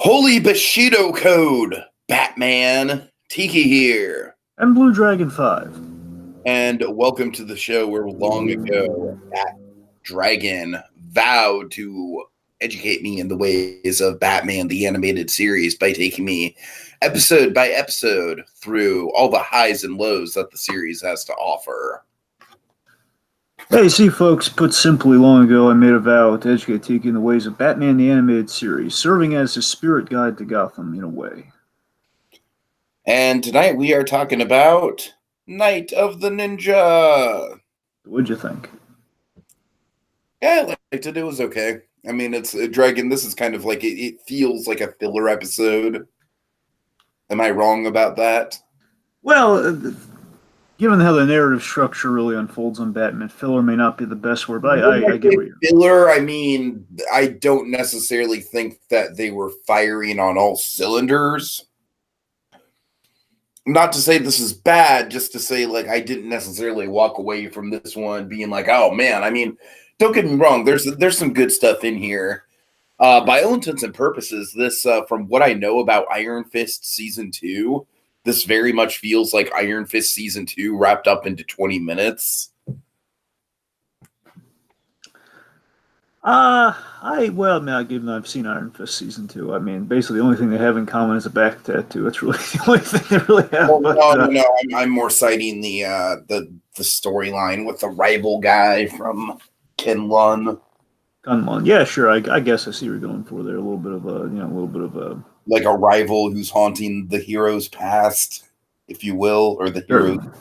Holy Bushido Code, Batman, Tiki here. And BlueDragonFive. And welcome to the show where long ago that dragon vowed to educate me in the ways of Batman the Animated Series by taking me episode by episode through all the highs and lows that the series has to offer. Hey, see, folks, put simply, long ago I made a vow to educate Tiki in the ways of Batman the Animated Series, serving as his spirit guide to Gotham in a way. And tonight we are talking about Night of the Ninja. What'd you think? Yeah, I liked it. It was okay. I mean, it's a Dragon. This is kind of like it feels like a filler episode. Am I wrong about that? Well, given how the narrative structure really unfolds on Batman, filler may not be the best word, but I get what you're filler. I mean, I don't necessarily think that they were firing on all cylinders. Not to say this is bad, just to say, like, I didn't necessarily walk away from this one being like, oh, man. I mean, don't get me wrong. There's some good stuff in here. By all intents and purposes, this, from what I know about Iron Fist Season 2, this very much feels like Iron Fist Season 2 wrapped up into 20 minutes. Given I've seen Iron Fist Season 2, I mean, basically the only thing they have in common is a back tattoo. That's really the only thing they really have. Well, no, I'm more citing the storyline with the rival guy from Kunlun. Yeah, sure. I guess I see what you're going for there. A little bit of a like a rival who's haunting the hero's past, if you will, or the hero.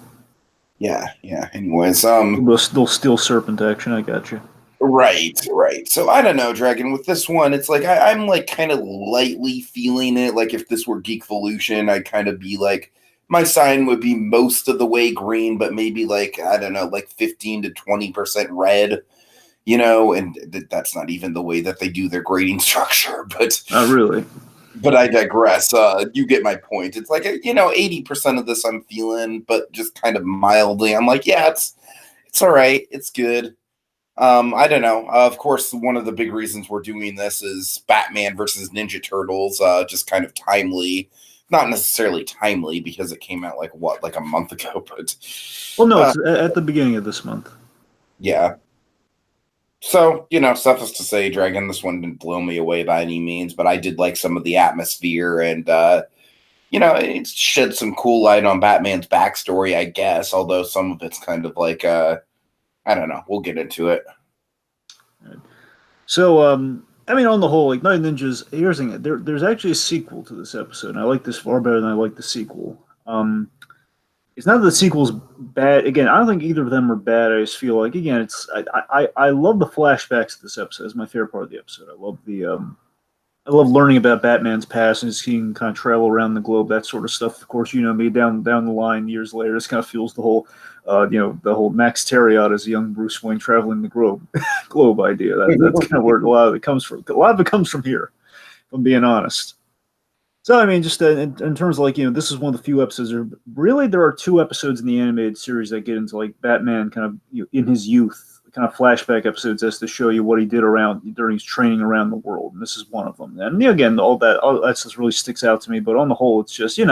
Yeah. Anyways, little steel serpent action. I got you. Right. So I don't know, Dragon. With this one, it's like I'm like kind of lightly feeling it. Like if this were Geekvolution, I'd kind of be like, my sign would be most of the way green, but maybe like, I don't know, like 15 to 20% red. You know, and that's not even the way that they do their grading structure. But not really. But I digress. You get my point. It's like 80% of this I'm feeling, but just kind of mildly. I'm like, yeah, it's all right. It's good. I don't know. Of course, one of the big reasons we're doing this is Batman versus Ninja Turtles. Just kind of timely, not necessarily timely because it came out like a month ago. But it's at the beginning of this month. Yeah. So, suffice to say, Dragon, this one didn't blow me away by any means, but I did like some of the atmosphere and, it shed some cool light on Batman's backstory, I guess, although some of it's kind of like, I don't know. We'll get into it. Right. So, on the whole, like Night of Ninjas, here's the thing. There's actually a sequel to this episode, and I like this far better than I like the sequel. It's not that the sequel's bad. Again, I don't think either of them are bad. I just feel like, again, I love the flashbacks of this episode. It's my favorite part of the episode. I love learning about Batman's past and seeing kind of travel around the globe, that sort of stuff. Of course, me down the line years later, this kind of fuels the whole, the whole Max Terriot as a young Bruce Wayne traveling the globe idea. That's kind of where a lot of it comes from. A lot of it comes from here, if I'm being honest. So, I mean, just in terms of this is one of the few episodes. There are two episodes in the animated series that get into like Batman kind of in his youth, kind of flashback episodes as to show you what he did during his training around the world. And this is one of them. And again, all that stuff really sticks out to me. But on the whole, it's just, it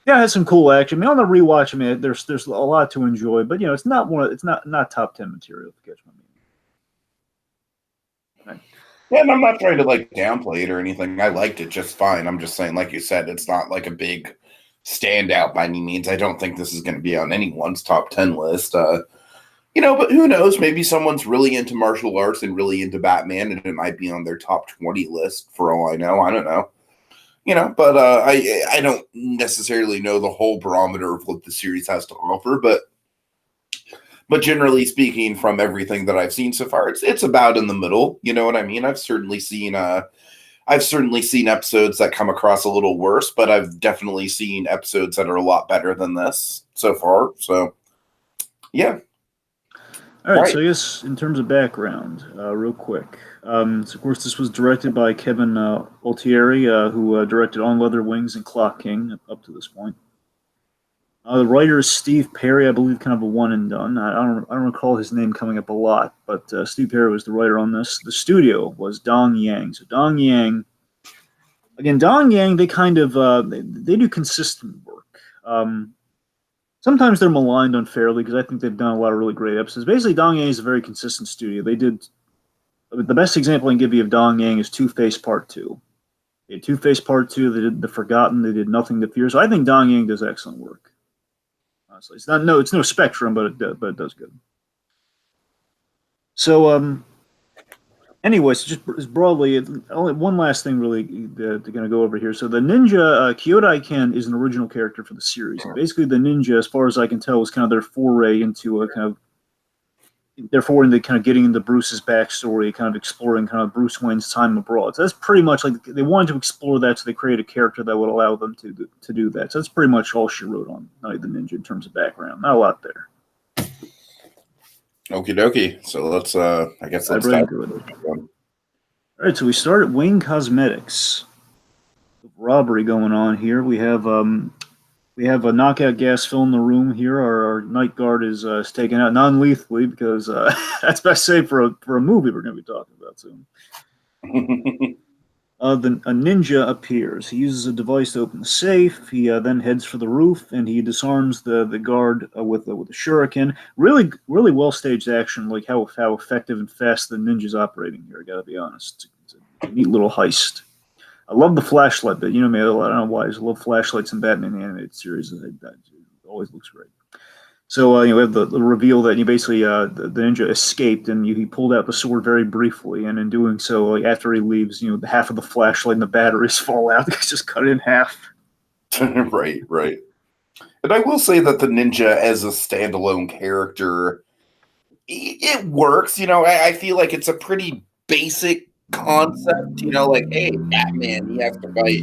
has some cool action. I mean, on the rewatch, there's a lot to enjoy. But, it's not top 10 material, if you catch my meaning. Right. Yeah, and I'm not trying to like downplay it or anything. I liked it just fine. I'm just saying, like you said, it's not like a big standout by any means. I don't think this is going to be on anyone's top 10 list. But who knows? Maybe someone's really into martial arts and really into Batman, and it might be on their top 20 list for all I know. I don't know. But I don't necessarily know the whole barometer of what the series has to offer, but generally speaking, from everything that I've seen so far, it's about in the middle. You know what I mean? I've certainly seen episodes that come across a little worse, but I've definitely seen episodes that are a lot better than this so far. So, yeah. All right. So I guess in terms of background, real quick. So of course, this was directed by Kevin Altieri, who directed On Leather Wings and Clock King up to this point. The writer is Steve Perry, I believe, kind of a one and done. I don't recall his name coming up a lot, but Steve Perry was the writer on this. The studio was Dong Yang. So Dong Yang Again, Dong Yang, they kind of they do consistent work. Sometimes they're maligned unfairly because I think they've done a lot of really great episodes. Basically, Dong Yang is a very consistent studio. They did the best example I can give you of Dong Yang is Two-Face Part 2. They did Two-Face Part 2, they did The Forgotten, they did Nothing to Fear. So I think Dong Yang does excellent work. Honestly, it's no Spectrum, but it does good. So anyways, just broadly, only one last thing really to kind of go over here. So the ninja Kyodai Ken is an original character for the series, and basically the ninja, as far as I can tell, was kind of their foray into a kind of therefore into kind of getting into Bruce's backstory, kind of exploring kind of Bruce Wayne's time abroad. So that's pretty much like they wanted to explore that, so they created a character that would allow them to do that. So that's pretty much all she wrote on Night of the Ninja in terms of background. Not a lot there. Okie dokie. So let's start. All right, so we start at Wayne Cosmetics. Robbery going on here. We have a knockout gas fill in the room here. Our night guard is taken out non-lethally because that's best safe for a movie we're going to be talking about soon. A ninja appears. He uses a device to open the safe. He then heads for the roof and he disarms the guard with a shuriken. Really, really well staged action. Like how effective and fast the ninja's operating here. I got to be honest. It's a neat little heist. I love the flashlight bit. You know me, I don't know why. I just love flashlights in Batman the Animated Series. It always looks great. So we have the reveal that he basically the ninja escaped and he pulled out the sword very briefly, and in doing so, after he leaves, half of the flashlight and the batteries fall out. It's just cut in half. Right. And I will say that the ninja as a standalone character, it works. I feel like it's a pretty basic concept. Like, hey, Batman, he has to fight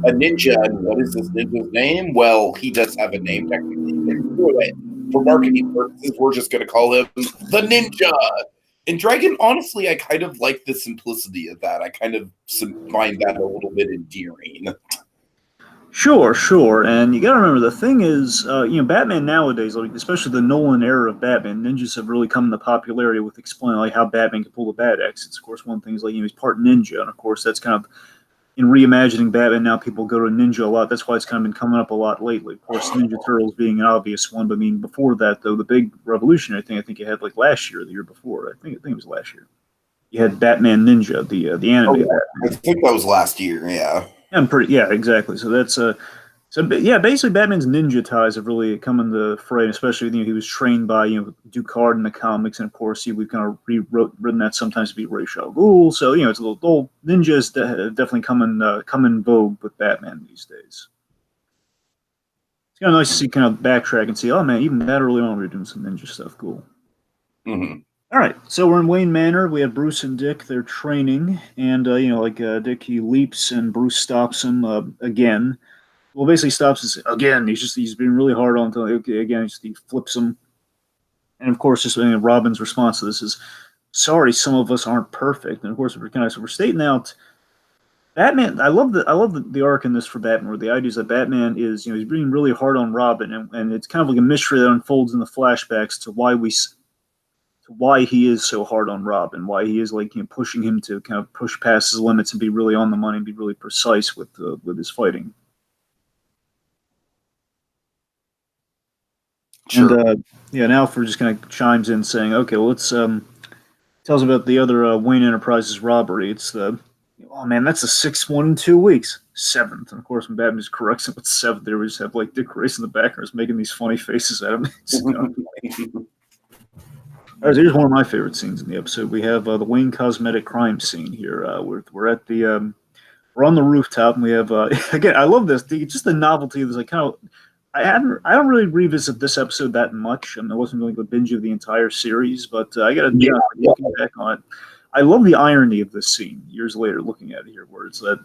a ninja, and what is this ninja's name? Well, he does have a name technically. For marketing purposes, we're just going to call him the Ninja. And Dragon, honestly, I kind of like the simplicity of that. I kind of find that a little bit endearing. Sure. And you got to remember, the thing is, Batman nowadays, like especially the Nolan era of Batman, ninjas have really come into popularity with explaining like how Batman can pull the bad exits. Of course, one thing is like he's part ninja, and of course that's kind of in reimagining Batman now, people go to Ninja a lot. That's why it's kind of been coming up a lot lately. Of course, Ninja Turtles being an obvious one, but I mean, before that, though, the big revolutionary thing I think you had like last year, or the year before. I think it was last year. You had Batman Ninja, the anime. Oh, yeah. I think that was last year. Yeah. Yeah, exactly. So that's basically Batman's ninja ties have really come into fray, especially he was trained by Ducard in the comics, and of course we've kind of written that sometimes to be Ra's al Ghul. So it's a little ninjas that definitely come in vogue with Batman these days. It's kind of nice to see kind of backtrack and see, oh man, even that early on we were doing some ninja stuff. Cool. Mm-hmm. All right, so we're in Wayne Manor. We have Bruce and Dick. They're training, and Dick, he leaps, and Bruce stops him again. Well, basically stops us again. He's being really hard on until again he flips him, and of course, Robin's response to this is, "Sorry, some of us aren't perfect." And of course, we're stating out Batman. I love the arc in this for Batman, where the idea is that Batman is he's being really hard on Robin, and it's kind of like a mystery that unfolds in the flashbacks to why he is so hard on Robin, why he is pushing him to kind of push past his limits and be really on the money and be really precise with his fighting. Sure. And now Alfred just kind of chimes in saying, "Okay, well, let's tells about the other Wayne Enterprises robbery. It's oh man, that's the 6th one in 2 weeks, 7th." And of course, when Batman just corrects him with 7th, they just have Dick Grayson in the background making these funny faces at him. All right, so here's one of my favorite scenes in the episode. We have the Wayne cosmetic crime scene here. We're at the we're on the rooftop, and we have again. I love this. Just the novelty of this. I don't really revisit this episode that much. I wasn't really a binge of the entire series, but I got to looking back on it. I love the irony of this scene years later, looking at it here, where it's that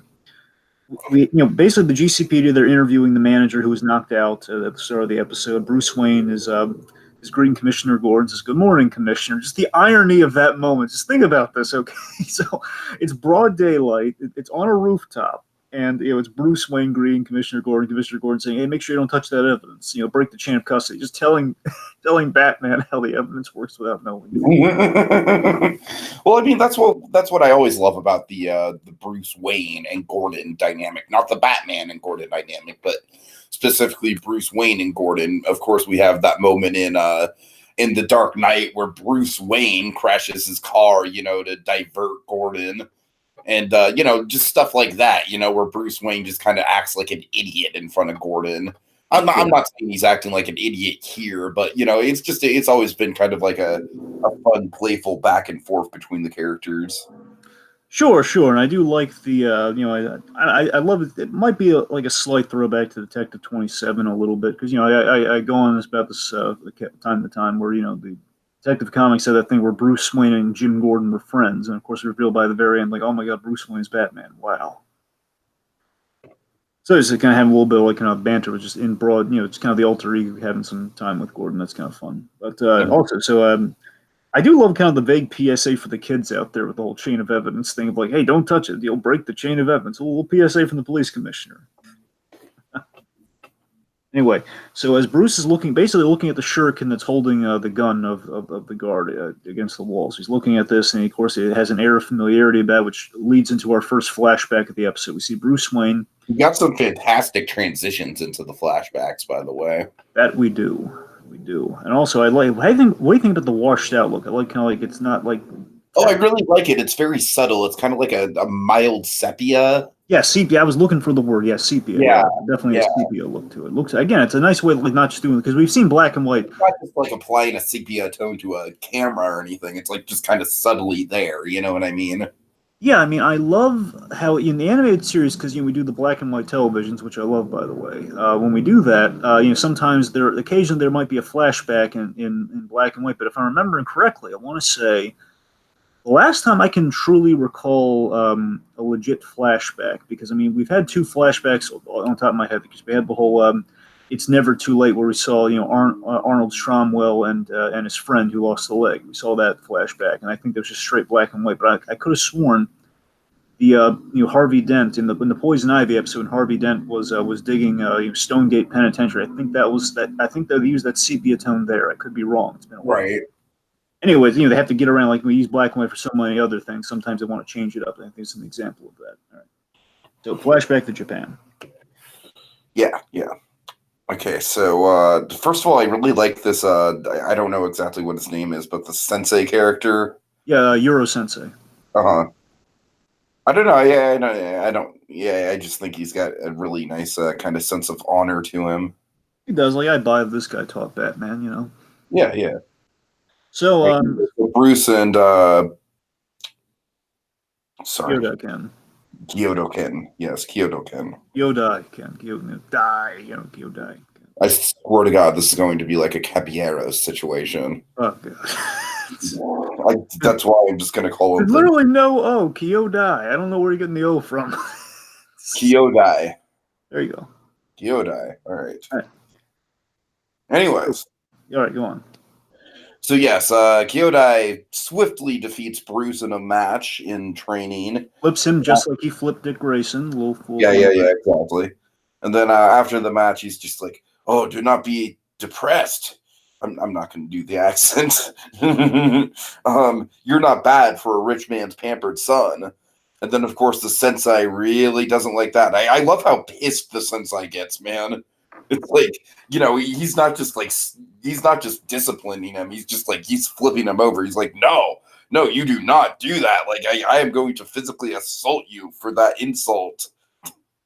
basically the GCPD, they're interviewing the manager who was knocked out at the start of the episode. Bruce Wayne is greeting Commissioner Gordon, says, "Good morning, Commissioner." Just the irony of that moment. Just think about this, okay? So it's broad daylight. It's on a rooftop. and it's Bruce Wayne Green, Commissioner Gordon saying, "Hey, make sure you don't touch that evidence. Break the chain of custody." Just telling Batman how the evidence works without knowing. Well, I mean, that's what I always love about the Bruce Wayne and Gordon dynamic, not the Batman and Gordon dynamic, but specifically Bruce Wayne and Gordon. Of course, we have that moment in The Dark Knight where Bruce Wayne crashes his car, to divert Gordon. And, just stuff like that, where Bruce Wayne just kind of acts like an idiot in front of Gordon. I'm not saying he's acting like an idiot here, but, it's always been kind of like a fun, playful back and forth between the characters. Sure, and I do like the, I love it. It might be like a slight throwback to Detective 27 a little bit, because, I go on about this time to time where, the Detective Comics said that thing where Bruce Wayne and Jim Gordon were friends, and of course revealed by the very end, like, oh my god, Bruce Wayne's Batman. Wow. So just kind of having a little bit of like kind of banter, was just in broad, it's kind of the alter ego having some time with Gordon. That's kind of fun. But also, so I do love kind of the vague PSA for the kids out there with the whole chain of evidence thing of like, hey, don't touch it, you'll break the chain of evidence. A little PSA from the police commissioner. Anyway, so as Bruce is basically looking at the shuriken that's holding the gun of the guard against the walls, he's looking at this, and of course it has an air of familiarity about it, which leads into our first flashback of the episode. We see Bruce Wayne. We got some fantastic transitions into the flashbacks, by the way. That we do, and also I like. What do you think about the washed out look? I like kind of like it's not like. Oh, I really like it. It's very subtle. It's kind of like a mild sepia. Yeah, sepia. I was looking for the word. Yeah, sepia. Yeah, definitely a sepia look to it. Looks again, it's a nice way, like not just doing, because we've seen black and white. It's not just like applying a sepia tone to a camera or anything. It's like just kind of subtly there. You know what I mean? Yeah, I mean, I love how in the animated series, because we do the black and white televisions, which I love, by the way. When we do that, sometimes occasionally there might be a flashback in black and white. But if I'm remembering correctly, I want to say the last time I can truly recall a legit flashback, because I mean we've had two flashbacks on top of my head, because we had the whole "It's Never Too Late" where we saw Arnold Stromwell and his friend who lost the leg. We saw that flashback, and I think that was just straight black and white. But I could have sworn the Harvey Dent in the Poison Ivy episode, Harvey Dent was digging Stonegate Penitentiary. I think that was that. I think they used that sepia tone there. I could be wrong. It's been a while. Right. Anyways, they have to get around, like we use black and white for so many other things. Sometimes they want to change it up. I think it's an example of that. All right. So flashback to Japan. Yeah. Okay, so first of all, I really like this. I don't know exactly what his name is, but the sensei character. Yeah, Euro Sensei. I don't know. Yeah, I don't. Yeah, I just think he's got a really nice kind of sense of honor to him. He does. Like, I buy this guy taught Batman. Yeah. So, Bruce and sorry, Kyoto-ken. Yes, Kyoto-ken. Kyodai. I swear to God, this is going to be like a Caballeros situation. Oh god. That's why I'm just going to call him. There's literally no O. Kyodai. I don't know where you're getting the O from. Kyodai. There you go. Kyodai. All right. Anyways. All right, go on. So yes, Kyodai swiftly defeats Bruce in a match in training. Flips him just like he flipped Dick Grayson. Yeah, exactly. And then after the match, he's just like, "Oh, do not be depressed." I'm not going to do the accent. You're not bad for a rich man's pampered son. And then, of course, the sensei really doesn't like that. I love how pissed the sensei gets, man. It's like, he's not just disciplining him. He's just like, he's flipping him over. He's like, no, you do not do that. Like, I am going to physically assault you for that insult.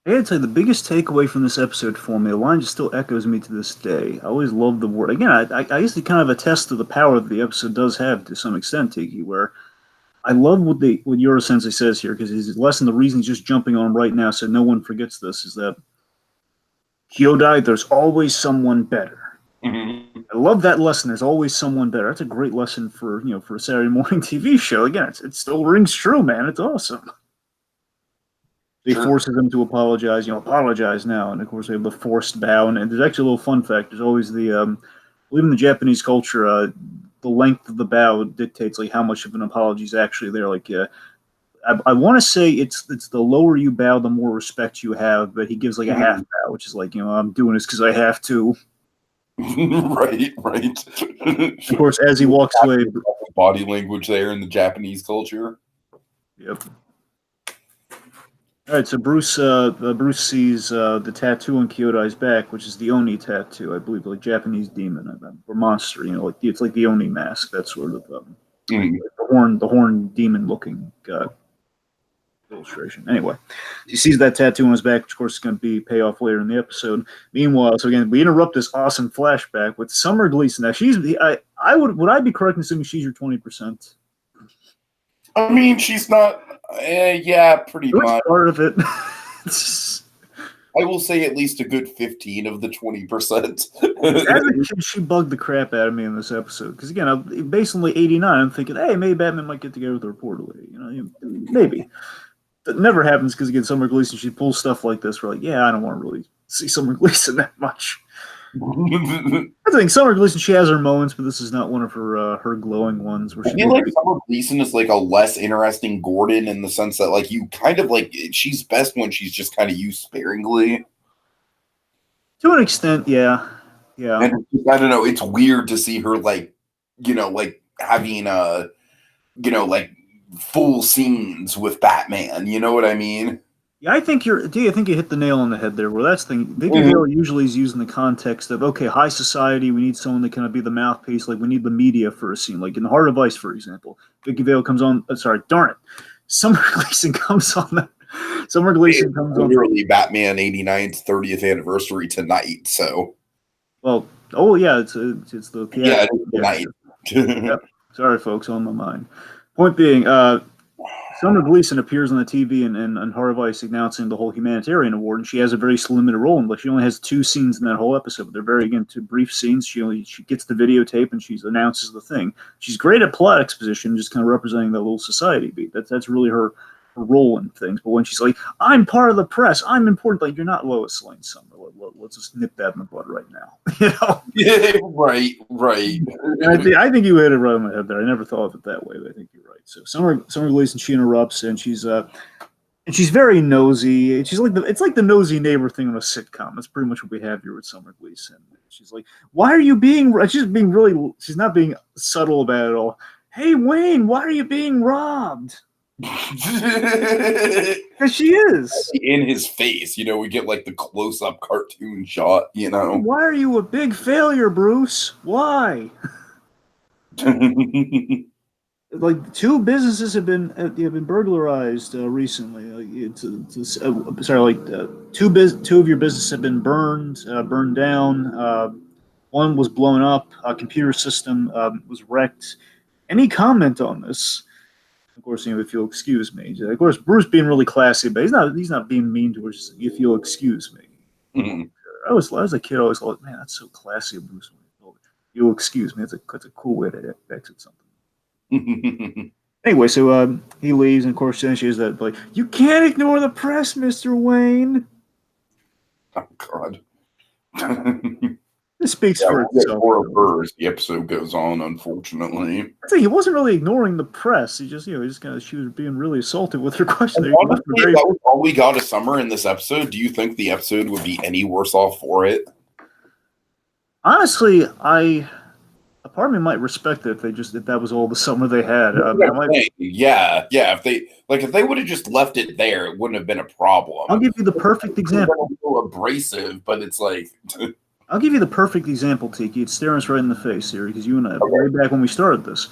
I gotta tell you, the biggest takeaway from this episode for me, a line just still echoes me to this day. I always love the word. Again, I used to kind of attest to the power that the episode does have to some extent, Tiki, where I love what Euro Sensei says here, because his lesson, the reason he's just jumping on right now so no one forgets this, is that Kyodai, there's always someone better. Mm-hmm. I love that lesson. There's always someone better. That's a great lesson for a Saturday morning TV show. Again, it still rings true, man. It's awesome. He forces him to apologize. Apologize now, and of course they have the forced bow. And there's actually a little fun fact. There's always the, I believe in the Japanese culture, the length of the bow dictates like how much of an apology is actually there. Like I want to say it's the lower you bow, the more respect you have. But he gives like a half bow, which is like, I'm doing this because I have to. Right. Of course, as he walks away, body language there in the Japanese culture. Yep. All right, so Bruce sees the tattoo on Kyodai's back, which is the Oni tattoo, I believe, like Japanese demon or monster. Like it's like the Oni mask, that sort of the horn demon looking illustration. Anyway, he sees that tattoo on his back, which of course is going to be payoff later in the episode. Meanwhile, so again, we interrupt this awesome flashback with Summer Gleason. Now would I be correct in assuming she's your 20%? I mean, she's not. Yeah, pretty much. Part of it. I will say at least a good 15 of the 20%. She bugged the crap out of me in this episode because again, based on like 89, I'm thinking, hey, maybe Batman might get together with her reportedly. Maybe. That never happens because again, Summer Gleason, she pulls stuff like this. We're like, yeah, I don't want to really see Summer Gleason that much. I think Summer Gleason, she has her moments, but this is not one of her glowing ones. Where I feel like Summer Gleason is like a less interesting Gordon in the sense that like you kind of like she's best when she's just kind of used sparingly. To an extent, yeah. And I don't know. It's weird to see her like having like full scenes with Batman. You know what I mean? Yeah, I think you hit the nail on the head there. Well, that's the thing. Vicky Vale usually is used in the context of, okay, high society, we need someone that can be the mouthpiece, like we need the media for a scene. Like in The Heart of Ice, for example. Vicky Vale comes on, darn it. Summer Gleason comes on. Literally Batman 89's 30th anniversary tonight, so. Well, oh yeah, it's the tonight. Yep. Sorry, folks, on my mind. Point being, Summer Gleason appears on the TV and Heart of Ice announcing the whole humanitarian award, and she has a very limited role, but she only has 2 scenes in that whole episode. They're very, again, 2 brief scenes. She gets the videotape and she announces the thing. She's great at plot exposition, just kind of representing that little society beat. That's really her role in things. But when she's like, I'm part of the press, I'm important, like, you're not Lois Lane, Summer. Let's just nip that in the bud right now. Yeah, right. I think you hit it right on the head there. I never thought of it that way, but I think you're right. So Summer Gleason, she interrupts, and she's very nosy. It's like the nosy neighbor thing on a sitcom. That's pretty much what we have here with Summer Gleason. She's like, why are you being? She's being really. She's not being subtle about it at all. Hey Wayne, why are you being robbed? Because she is in his face. We get like the close-up cartoon shot. Why are you a big failure, Bruce? Why? Like 2 businesses have been burglarized recently. Two of your businesses have been burned down. One was blown up. A computer system was wrecked. Any comment on this? Of course, if you'll excuse me. Of course, Bruce being really classy, but he's not being mean to her. Just, if you'll excuse me. Mm-hmm. As a kid, I always thought, man, that's so classy of Bruce. You'll excuse me. That's a cool way to exit something. Anyway, so he leaves, and of course, then she has that like, you can't ignore the press, Mr. Wayne. Oh God. This speaks for itself. As the episode goes on, unfortunately. I think he wasn't really ignoring the press. He just, she was being really assaulted with her question. Honestly, that was all we got of Summer in this episode. Do you think the episode would be any worse off for it? Honestly, a part of me might respect it if that was all the Summer they had. Yeah. If they would have just left it there, it wouldn't have been a problem. I'll give you the perfect example. It's a little abrasive, but it's like. I'll give you the perfect example, Tiki. It's staring us right in the face here, because you and I, way back when we started this,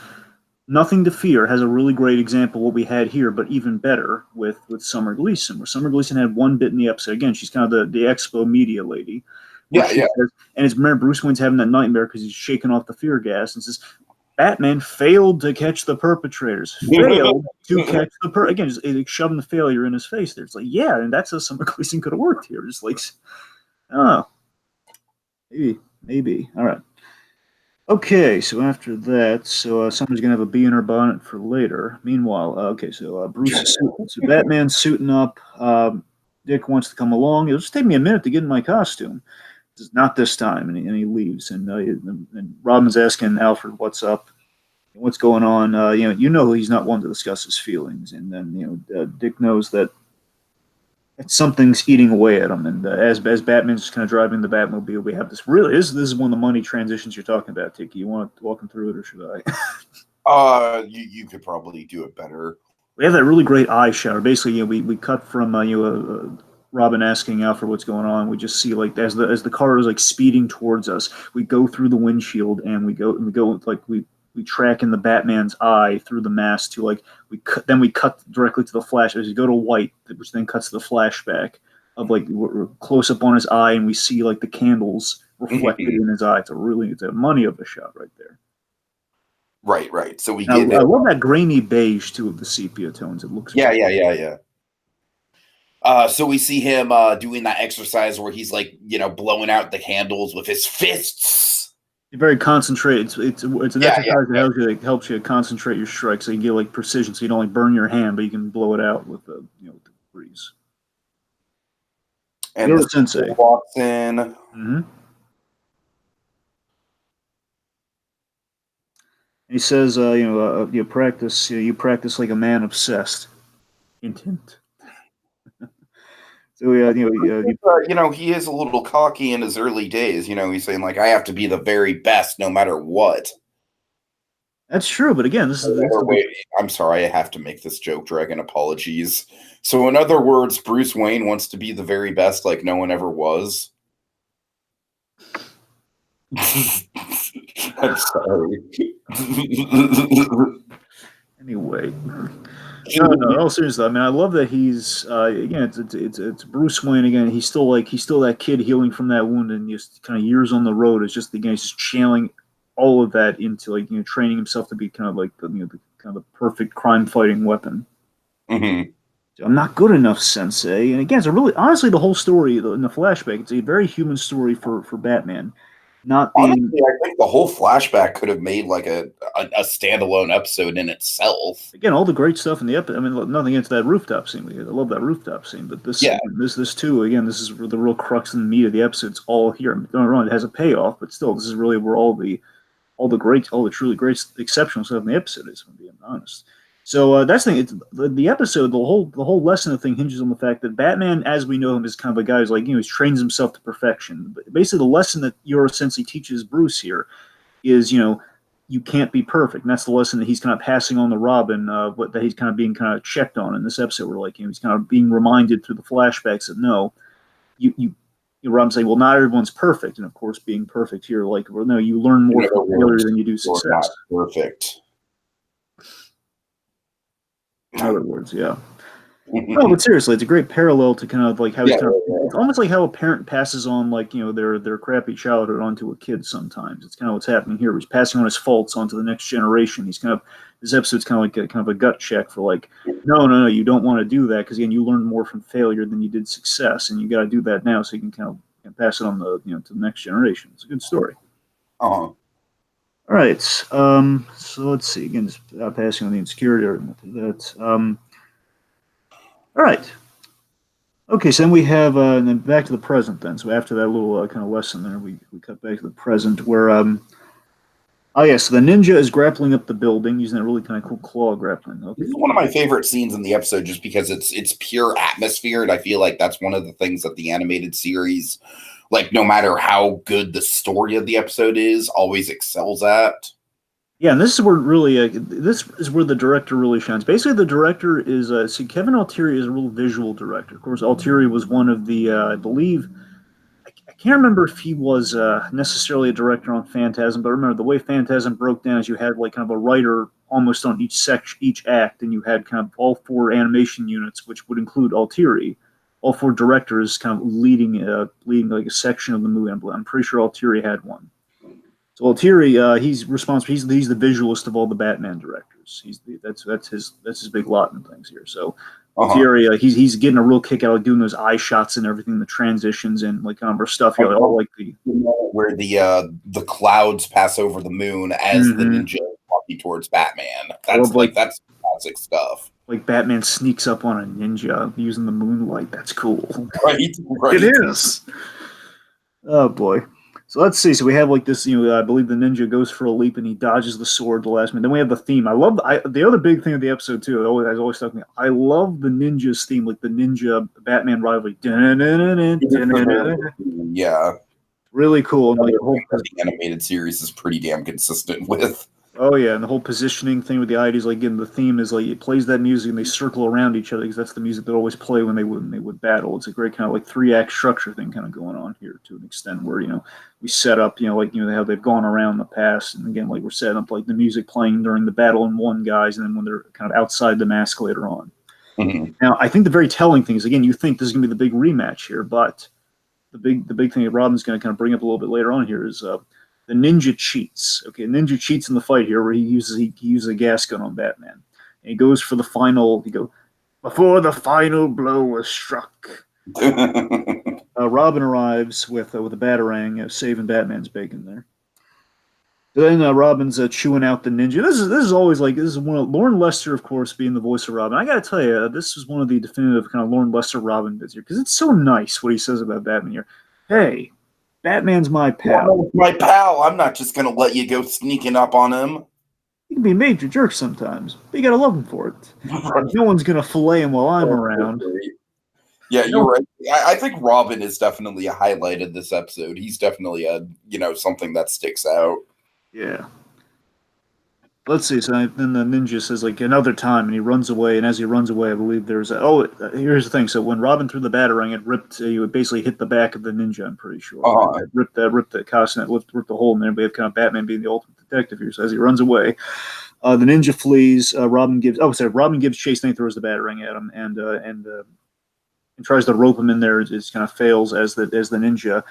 Nothing to Fear has a really great example of what we had here, but even better with Summer Gleason, where Summer Gleason had 1 bit in the episode. Again, she's kind of the expo media lady. Yeah. Says, and it's remember Bruce Wayne's having that nightmare because he's shaking off the fear gas and says, Batman failed to catch the perpetrators. Failed to catch the again, just shoving the failure in his face there. It's like, yeah, and that's how Summer Gleason could have worked here. Just like, oh. Maybe. All right. Okay, so after that, Summer's gonna have a bee in her bonnet for later. Meanwhile, Bruce is Batman's suiting up. Dick wants to come along. It'll just take me a minute to get in my costume. Not this time, and he leaves. And Robin's asking Alfred what's up. what's going on. He's not one to discuss his feelings, and then Dick knows that something's eating away at him. And as Batman's just kind of driving the Batmobile, we have this really this is one of the money transitions you're talking about, Tiki. You want to walk him through it, or should I? You could probably do it better. We have that really great eye shot. Basically, we cut from Robin asking Alfred what's going on. We just see like as the car is like speeding towards us, we go through the windshield and we go like we track in the Batman's eye through the mask to like we cut directly to the flash as you go to white, which then cuts to the flashback of like we're close up on his eye and we see like the candles reflected in his eye. It's a money of a shot right there. Right. So I love that grainy beige too of the sepia tones. It looks yeah. So we see him doing that exercise where he's like, blowing out the candles with his fists. You're very concentrated. It's an exercise that helps you concentrate your strike, so you get like precision, so you don't like burn your hand, but you can blow it out with the with the breeze. And the sensei walks in. Mm-hmm. He says, you practice like a man obsessed. Hint. So he is a little cocky in his early days. He's saying like, I have to be the very best, no matter what. That's true, but again, I'm sorry, I have to make this joke, Dragon. Apologies. So, in other words, Bruce Wayne wants to be the very best, like no one ever was. I'm sorry. Anyway. No, seriously. I mean, I love that he's again. It's Bruce Wayne again. He's still that kid healing from that wound, and just kind of years on the road. It's just again, he's just channeling all of that into like training himself to be kind of like the perfect crime fighting weapon. Mm-hmm. I'm not good enough, Sensei. And again, it's honestly the whole story in the flashback. It's a very human story for Batman. Honestly, I think the whole flashback could have made like a standalone episode in itself. Again, all the great stuff in the episode. I mean, nothing against that rooftop scene. I love that rooftop scene, but this too. Again, this is the real crux and meat of the episode. It's all here. Don't get me wrong; it has a payoff, but still, this is really where all the truly great, exceptional stuff in the episode is. If I'm being honest. So that's the thing. The episode, the whole lesson of the thing hinges on the fact that Batman, as we know him, is kind of a guy who's like he trains himself to perfection. But basically, the lesson that Yoro Sensei teaches Bruce here is you can't be perfect. And that's the lesson that he's kind of passing on to Robin. That he's kind of being kind of checked on in this episode. Where he's kind of being reminded through the flashbacks that no, Robin's saying, well, not everyone's perfect, and of course, being perfect here, you learn more from failure than you do success. Perfect. In other words, yeah. No, but seriously, it's a great parallel to kind of like how it's almost like how a parent passes on their crappy childhood onto a kid. Sometimes it's kind of what's happening here. He's passing on his faults onto the next generation. This episode's kind of like a gut check for like, no, you don't want to do that because again, you learn more from failure than you did success, and you got to do that now so you can kind of pass it on to the next generation. It's a good story. Uh-huh. All right, so let's see. Again, just passing on the insecurity argument. All right. Okay, so then we have, and then back to the present then. So after that little kind of lesson there, we cut back to the present where, so the ninja is grappling up the building using that really kind of cool claw grappling. Okay. This is one of my favorite scenes in the episode just because it's pure atmosphere, and I feel like that's one of the things that the animated series, like no matter how good the story of the episode is, always excels at. Yeah, and this is where really this is where the director really shines. Basically, the director is Kevin Altieri is a real visual director. Of course, Altieri was one of the I believe I can't remember if he was necessarily a director on Phantasm, but I remember the way Phantasm broke down is you had like kind of a writer almost on each act, and you had kind of all four animation units, which would include Altieri. All four directors kind of leading like a section of the movie. I'm pretty sure Altieri had one. So Altieri, he's responsible. He's the visualist of all the Batman directors. That's his big lot in things here. So Altieri, he's getting a real kick out of doing those eye shots and everything, the transitions and like kind of stuff. All like where the clouds pass over the moon as the ninja walking towards Batman. That's classic stuff. Like Batman sneaks up on a ninja using the moonlight. That's cool. Right. It is. Oh boy. So let's see. So we have like this, I believe the ninja goes for a leap and he dodges the sword the last minute. Then we have the theme. I love the other big thing of the episode too. Has always stuck with me. I love the ninja's theme, like the ninja Batman rivalry. Yeah. Really cool. And like the whole the animated series is pretty damn consistent with. Oh yeah, and the whole positioning thing with the IDs, like again, the theme is like it plays that music and they circle around each other because that's the music they always play when they would battle. It's a great kind of like 3-act structure thing kind of going on here to an extent where we set up how they've gone around in the past, and again like we're setting up like the music playing during the battle in one guys, and then when they're kind of outside the mask later on. Mm-hmm. Now I think the very telling thing is again you think this is going to be the big rematch here, but the big thing that Robin's going to kind of bring up a little bit later on here is. The ninja cheats. Okay, ninja cheats in the fight here, where he uses a gas gun on Batman, and he goes for the final. He goes before the final blow was struck. Robin arrives with a batarang, saving Batman's bacon there. So then Robin's chewing out the ninja. This is always like this is one of Lauren Lester, of course, being the voice of Robin. I got to tell you, this is one of the definitive kind of Lauren Lester Robin bits here because it's so nice what he says about Batman here. Hey. Batman's my pal. My pal. I'm not just gonna let you go sneaking up on him. He can be a major jerk sometimes, but you gotta love him for it. No one's gonna fillet him while I'm around. Yeah, you're right. I think Robin is definitely a highlight of this episode. He's definitely something that sticks out. Yeah. Let's see. So then the ninja says like another time, and he runs away. And as he runs away, I believe there's here's the thing. So when Robin threw the batarang, it ripped. You would basically hit the back of the ninja. I'm pretty sure. It ripped the costume, ripped the hole in there. We have kind of Batman being the ultimate detective here. So as he runs away, the ninja flees. Robin gives chase. Then he throws the batarang at him, and tries to rope him in there. It kind of fails as the ninja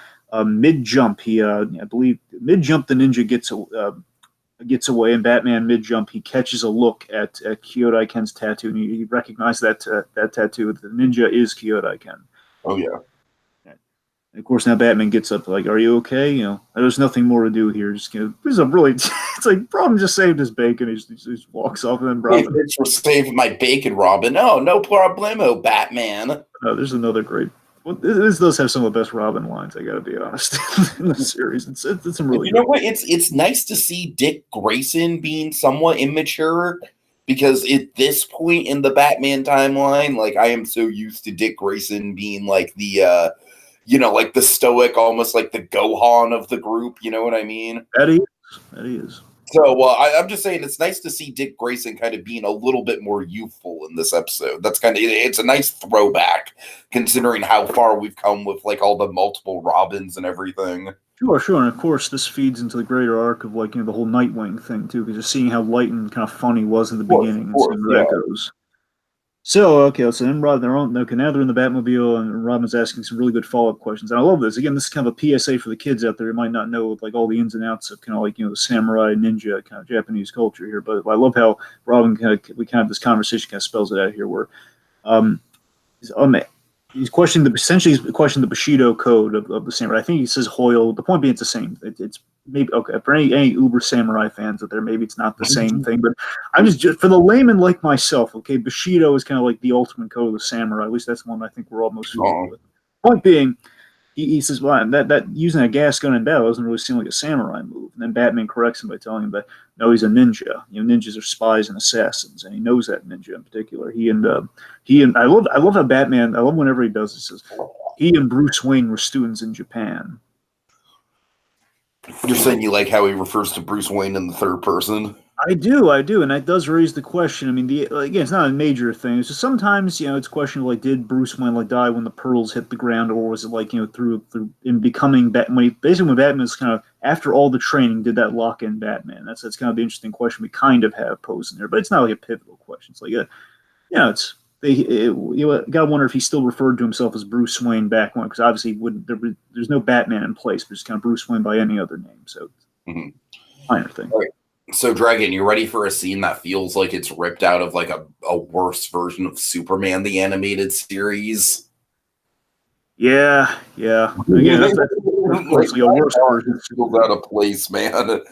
mid jump. I believe mid jump the ninja gets away, and Batman mid-jump, he catches a look at Kyodai Ken's tattoo, and he recognizes that tattoo. The ninja is Kyodai Ken. Oh, yeah. And of course, now Batman gets up, like, are you okay? There's nothing more to do here. Just, this is a really, it's like, Robin just saved his bacon. He just walks off, and then Robin. Thanks for saving my bacon, Robin. Oh, no problemo, Batman. There's another great. Well, this does have some of the best Robin lines. I got to be honest in the series. It's some really. You know what? It's nice to see Dick Grayson being somewhat immature because at this point in the Batman timeline, like I am so used to Dick Grayson being like the, like the stoic, almost like the Gohan of the group. You know what I mean? That he is. So I'm just saying it's nice to see Dick Grayson kind of being a little bit more youthful in this episode. It's a nice throwback considering how far we've come with like all the multiple Robins and everything. Sure, and of course this feeds into the greater arc of like the whole Nightwing thing too, because you're seeing how light and kind of funny was in the beginning and seeing where that goes. So so then now they're in the Batmobile, and Robin's asking some really good follow-up questions. And I love this. Again, this is kind of a PSA for the kids out there who might not know like all the ins and outs of kind of like the samurai ninja kind of Japanese culture here. But I love how Robin this conversation kind of spells it out here, where he's questioning the Bushido code of the samurai. I think he says Hoyle. The point being, it's the same. It's maybe okay for any uber samurai fans out there. Maybe it's not the same thing, but I'm just for the layman like myself. Okay, Bushido is kind of like the ultimate code of the samurai. At least that's the one I think we're all most familiar with. Point being, he says, "Well, that using a gas gun in battle doesn't really seem like a samurai move." And then Batman corrects him by telling him that no, he's a ninja. Ninjas are spies and assassins, and he knows that ninja in particular. He and I love how Batman. I love whenever he does this. Says he and Bruce Wayne were students in Japan. You're saying you like how he refers to Bruce Wayne in the third person? I do, and that does raise the question. I mean, again, it's not a major thing. It's just sometimes, it's a question of like, did Bruce Wayne like die when the pearls hit the ground, or was it like through in becoming Batman? When Batman was kind of after all the training, did that lock in Batman? That's kind of the interesting question we kind of have posed in there, but it's not like a pivotal question. It's like you gotta wonder if he still referred to himself as Bruce Wayne back when, because obviously there's no Batman in place, but it's kind of Bruce Wayne by any other name. So minor thing. All right. So Dragon, you ready for a scene that feels like it's ripped out of like a worse version of Superman the animated series? Yeah. Again, that's like a worse version. Feels out of place, man.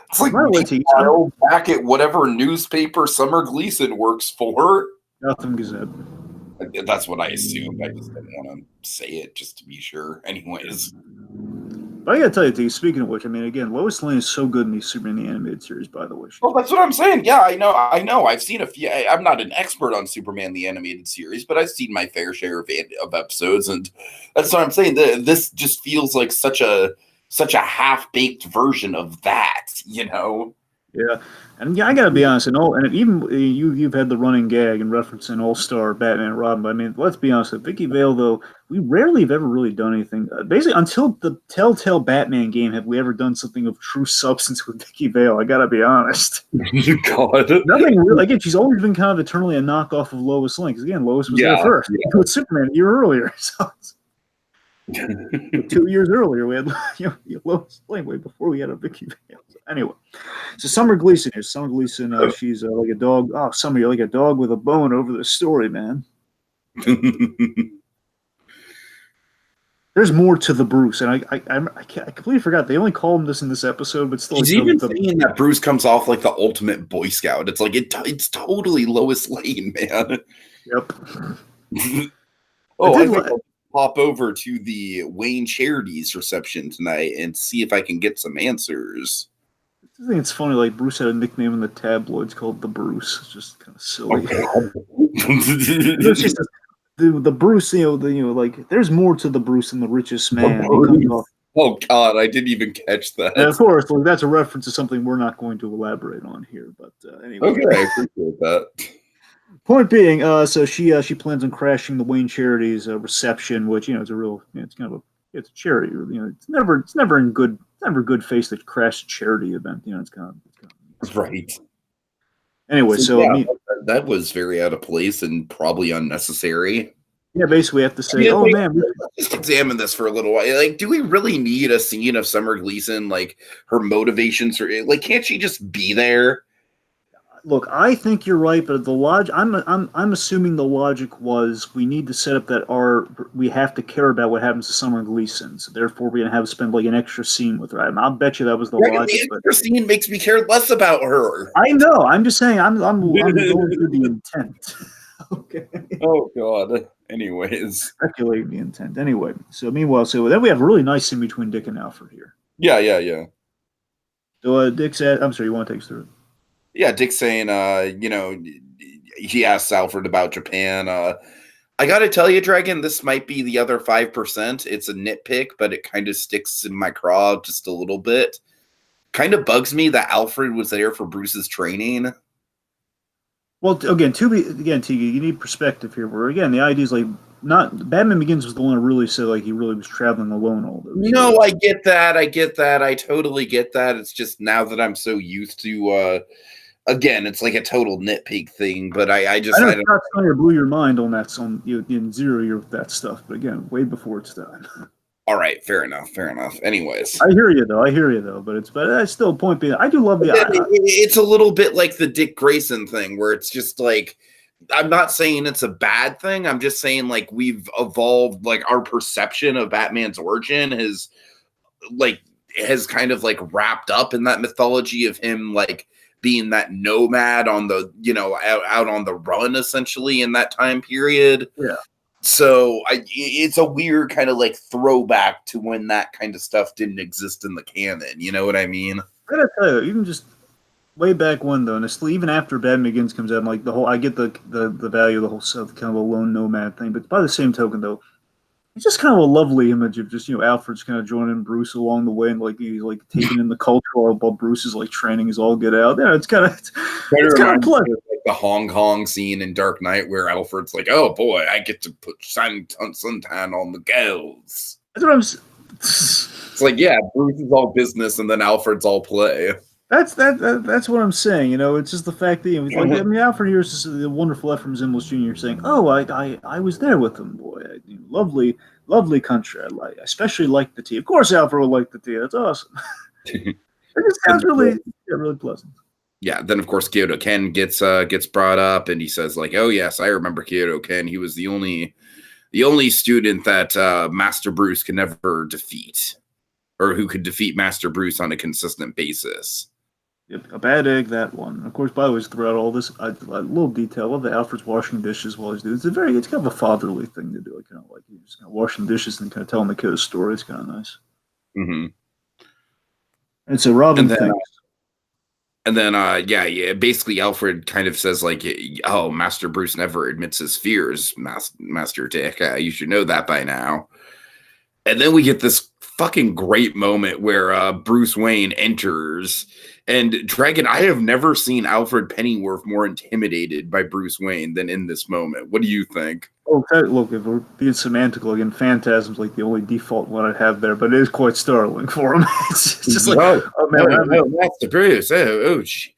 It's like back at whatever newspaper Summer Gleason works for. Gotham Gazette. That's what I assumed. I just didn't want to say it just to be sure. Anyways. But I gotta tell you, T, speaking of which, I mean, again, Lois Lane is so good in the Superman the Animated Series, by the way. Well, that's what I'm saying. Yeah, I know. I've seen a few. I'm not an expert on Superman the Animated Series, but I've seen my fair share of episodes, and that's what I'm saying. This just feels like such a half-baked version of that, you know? Yeah, and yeah, I gotta be honest, and even you've had the running gag and referencing All-Star Batman and Robin. But I mean, let's be honest, with Vicky Vale, though, we rarely have ever really done anything. Basically, until the Telltale Batman game, have we ever done something of true substance with Vicky Vale? I gotta be honest. God, nothing real. Again, she's always been kind of eternally a knockoff of Lois Lane. Because again, Lois was there first with Superman a year earlier. So 2 years earlier, we had Lois Lane way before we had a Vicky Vale. So anyway, so Summer Gleason here. Summer Gleason, she's like a dog. Oh, Summer, you're like a dog with a bone over the story, man. There's more to the Bruce, and I completely forgot. They only call him this in this episode, but still. He's even saying that Bruce comes off like the ultimate Boy Scout. It's like it's totally Lois Lane, man. Yep. I think I'll pop over to the Wayne Charities reception tonight and see if I can get some answers. I think it's funny. Like Bruce had a nickname in the tabloids called the Bruce. It's just kind of silly. It's just the Bruce, like there's more to the Bruce than the richest man. Oh God, I didn't even catch that. And of course, like, that's a reference to something we're not going to elaborate on here. But anyway, okay, I appreciate that. Point being, so she plans on crashing the Wayne Charities reception, which it's a real, it's kind of it's a charity. It's never in good faith to crash a charity event. It's kind of right. Anyway, that was very out of place and probably unnecessary. Yeah, basically, we have to say, man, let's just examine this for a little while. Like, do we really need a scene of Summer Gleason, like her motivations, or like, can't she just be there? Look, I think you're right, but I'm assuming the logic was we need to set up that we have to care about what happens to Summer Gleason, so therefore we're gonna spend like an extra scene with her. I'll bet you that was the logic. The extra scene makes me care less about her. I know. I'm just saying. I'm going through the intent. Okay. Oh God. Anyways, speculating the intent. Anyway, so meanwhile, then we have a really nice scene between Dick and Alfred here. Yeah. So Dick said, "I'm sorry, you want to take us through it?" Yeah, Dick's saying, he asks Alfred about Japan. I got to tell you, Dragon, this might be the other 5%. It's a nitpick, but it kind of sticks in my craw just a little bit. Kind of bugs me that Alfred was there for Bruce's training. Well, again, Tiki, you need perspective here. Where again, the idea is like not Batman Begins was the one that really said like he really was traveling alone all those. No, I get that. I totally get that. It's just now that I'm so used to. Again, it's like a total nitpick thing, but I don't know. Blew your mind on that in 0 year with that stuff, but again, way before it's done. All right, fair enough. Anyways, I hear you though, but that's still a point being. I do love it's a little bit like the Dick Grayson thing, where it's just like I'm not saying it's a bad thing. I'm just saying like we've evolved, like our perception of Batman's origin has kind of like wrapped up in that mythology of him like being that nomad on the out on the run essentially in that time period. Yeah. So it's a weird kind of like throwback to when that kind of stuff didn't exist in the canon. You know what I mean? I gotta tell you, even just way back when though, and even after Batman Begins comes out, I'm like I get the value of the whole stuff, kind of a lone nomad thing, but by the same token though, it's just kind of a lovely image of just Alfred's kind of joining Bruce along the way and like he's like taking in the culture while Bruce is like training his all get out. Yeah, it's kind of pleasant. Like the Hong Kong scene in Dark Knight where Alfred's like, "Oh boy, I get to put suntan on the girls." That's what I'm. It's like, yeah, Bruce is all business and then Alfred's all play. That's what I'm saying. It's just the fact that Alfred here is the wonderful F. from Zimbalist Jr. saying, "Oh, I was there with him, boy. Lovely country. I especially like the tea. Of course, Alfred will like the tea. That's awesome. It just sounds really pleasant." Yeah. Then of course Kyoto Ken gets brought up, and he says like, "Oh yes, I remember Kyoto Ken. He was the only student that Master Bruce could never defeat, or who could defeat Master Bruce on a consistent basis." Yep, a bad egg, that one. And of course, by the way, throughout all this, a little detail. I love that Alfred's washing dishes while he's doing it. It's kind of a fatherly thing to do. I kind of like it. He's kind of washing dishes and kind of telling the kid a story. It's kind of nice. Mm-hmm. And so Robin thinks. Yeah. Basically, Alfred kind of says like, "Oh, Master Bruce never admits his fears, Master Dick. You should know that by now." And then we get this fucking great moment where Bruce Wayne enters. And Dragon, I have never seen Alfred Pennyworth more intimidated by Bruce Wayne than in this moment. What do you think? Okay, look, if we're being semantical again, Phantasm's like the only default one I'd have there, but it is quite startling for him. It's just like, oh man, Master Bruce. It's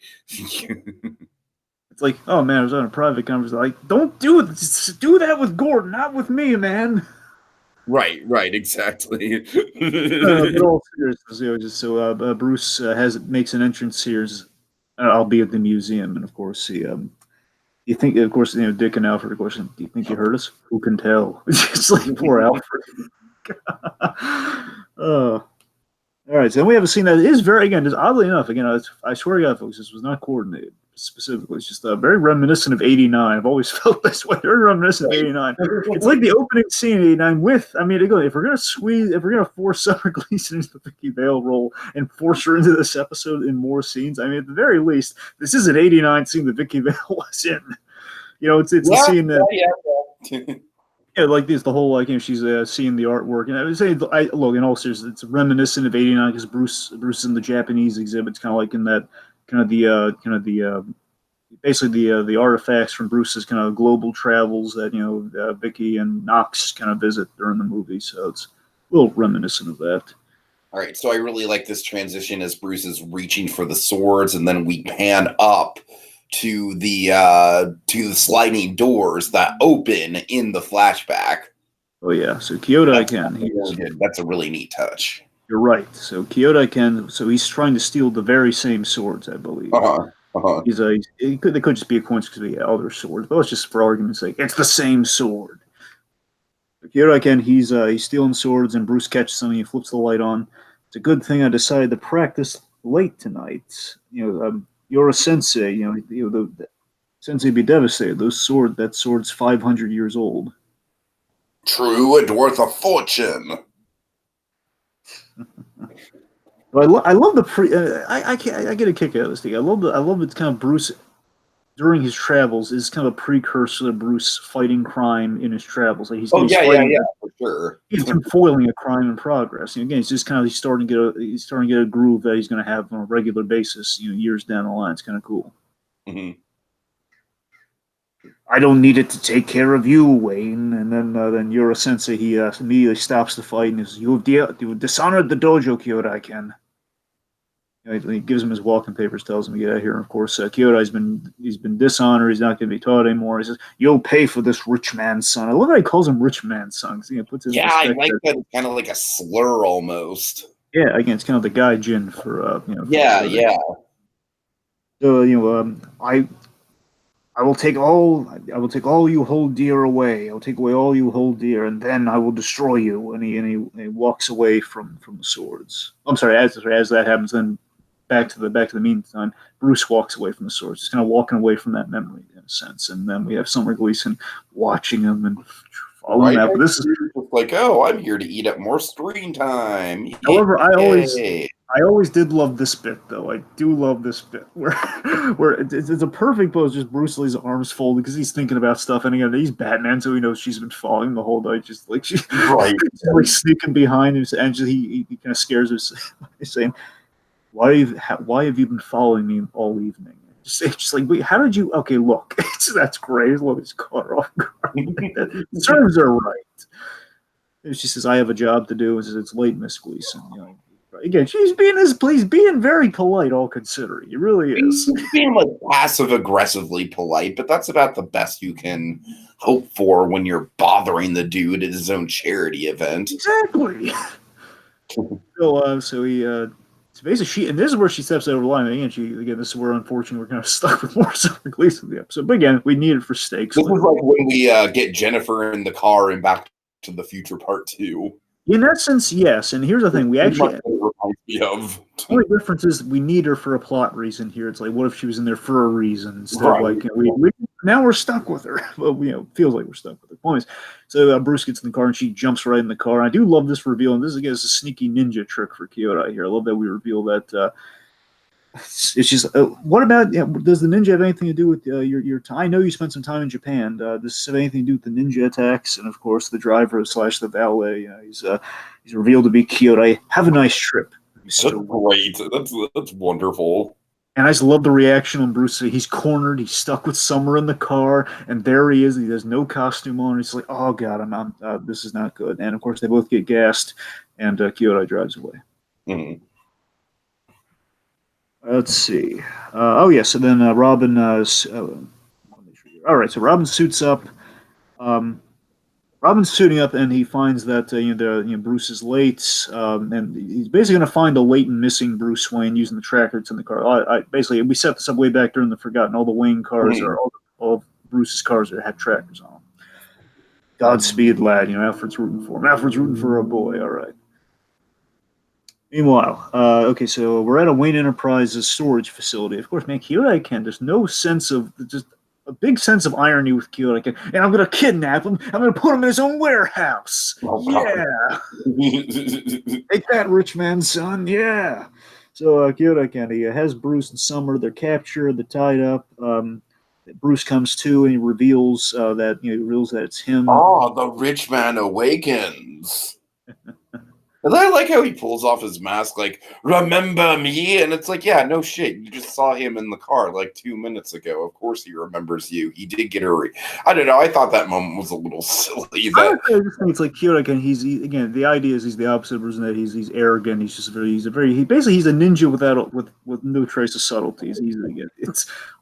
like, oh man, I was on a private conversation. Like, don't do it. Just do that with Gordon, not with me, man. Right, exactly. But all seriousness, just so Bruce makes an entrance here. I'll be at the museum, and of course, you think, of course, Dick and Alfred, of course, do you think you heard us? Who can tell? It's like poor Alfred. All right, so then we have a scene that is very, again, just oddly enough, again, I swear to God, folks, this was not coordinated specifically. It's just very reminiscent of 89. I've always felt this way. Very reminiscent of 89. It's like the opening scene in 89 with, I mean, if we're going to force Summer Gleason into the Vicky Vale role and force her into this episode in more scenes, I mean, at the very least, this is an 89 scene that Vicky Vale was in. It's a scene that... Yeah, like this, the whole she's seeing the artwork, and I would say, look, in all seriousness, it's reminiscent of '89 because Bruce is in the Japanese exhibits, kind of like in that basically the artifacts from Bruce's kind of global travels that Vicky and Knox kind of visit during the movie, so it's a little reminiscent of that. All right, so I really like this transition as Bruce is reaching for the swords, and then we pan up to the sliding doors that open in the flashback. Oh yeah, so Kyodai Ken. That's a really neat touch. You're right. So Kyodai Ken. So he's trying to steal the very same swords, I believe. They could just be a coincidence because we have other swords, but let's just, for argument's sake, it's the same sword. So Kyodai Ken. He's stealing swords, and Bruce catches something. He flips the light on. It's a good thing I decided to practice late tonight. You're a sensei, the sensei would be devastated. That sword's 500 years old. True, and worth a fortune. I love the I get a kick out of this thing. I love it's kind of Bruce during his travels is kind of a precursor to Bruce fighting crime in his travels. Like he's for sure. He's foiling a crime in progress. Again, it's just kind of he's starting to get a groove that he's going to have on a regular basis. Years down the line, it's kind of cool. Mm-hmm. I don't need it to take care of you, Wayne. And then Yura Sensei, he immediately stops the fight and says, "You have dishonored the dojo, Kyodai Ken." He gives him his walking papers, tells him to get out of here. And of course, Kyodai's been dishonored. He's not going to be taught anymore. He says, "You'll pay for this, rich man's son." I love how he calls him rich man's son. Puts his I like that. It's kind of like a slur almost. Yeah, again, it's kind of the gaijin for Yeah. So I will take all you hold dear away. I will take away all you hold dear, and then I will destroy you. And he walks away from the swords. I'm sorry. As that happens, then back to the meantime, Bruce walks away from the swords. He's kind of walking away from that memory in a sense. And then we have Summer Gleason watching him and following that. But this is like, oh, I'm here to eat up more screen time. However, I always did love this bit, though. I do love this bit where it's a perfect pose. Just Bruce Lee's arms folded because he's thinking about stuff, and again, he's Batman, so he knows she's been following the whole night, just like she's like sneaking behind him, and he kind of scares her, saying, "Why have you been following me all evening?" Just like, wait, how did you? Okay, look, that's great. Look, it's caught her off guard. Serves her right. And she says, "I have a job to do." And says, "It's late, Miss Gleason." Again, he's being very polite, all considering. He really is. He's being like passive aggressively polite, but that's about the best you can hope for when you're bothering the dude at his own charity event. Exactly. So basically, and this is where she steps over the line. Again, this is where unfortunately we're kind of stuck with more Summer Gleason in the episode. But again, we need it for stakes. This is like when we get Jennifer in the car and Back to the Future Part 2. In essence, yes. And here's the thing: we actually Yeah. The only difference is we need her for a plot reason here. It's like, what if she was in there for a reason instead of like, now we're stuck with her. Well, feels like we're stuck with her. Point is, so Bruce gets in the car and she jumps right in the car. I do love this reveal, and this again is a sneaky ninja trick for Kyoto here. I love that we reveal that. It's just, what about, does the ninja have anything to do with your time? I know you spent some time in Japan. Does this have anything to do with the ninja attacks? And of course, the driver slash the valet, he's revealed to be Kyoto. Have a nice trip. That's great. That's wonderful. And I just love the reaction on Bruce. He's cornered. He's stuck with Summer in the car, and there he is. He has no costume on. He's like, "Oh God, this is not good." And of course, they both get gassed, and Kyoto drives away. Mm-hmm. Let's see. Oh yeah. So then Robin. All right. So Robin suits up. Robin's suiting up, and he finds that Bruce is late, and he's basically going to find a late and missing Bruce Wayne using the tracker that's in the car. Basically, we set this up way back during the Forgotten. All the Wayne cars are all Bruce's cars have trackers on them. Godspeed, lad. Alfred's rooting for him. Alfred's rooting for a boy. All right. Meanwhile, okay, so we're at a Wayne Enterprises storage facility. Of course, man, Kyoto-ken, there's no sense of just a big sense of irony with Kyoto-ken. And I'm going to kidnap him. I'm going to put him in his own warehouse. Oh, yeah. Take that, rich man's son. Yeah. So Kyoto-ken, he has Bruce and Summer. They're captured. They're tied up. Bruce comes to and he reveals that it's him. Oh, the rich man awakens. And I like how he pulls off his mask, like, remember me? And it's like, yeah, no shit. You just saw him in the car like 2 minutes ago. Of course he remembers you. He did get I don't know. I thought that moment was a little silly. I just think it's like Kyoto-ken. Again, the idea is he's the opposite person, that he's arrogant. He's just he's a ninja with no trace of subtleties.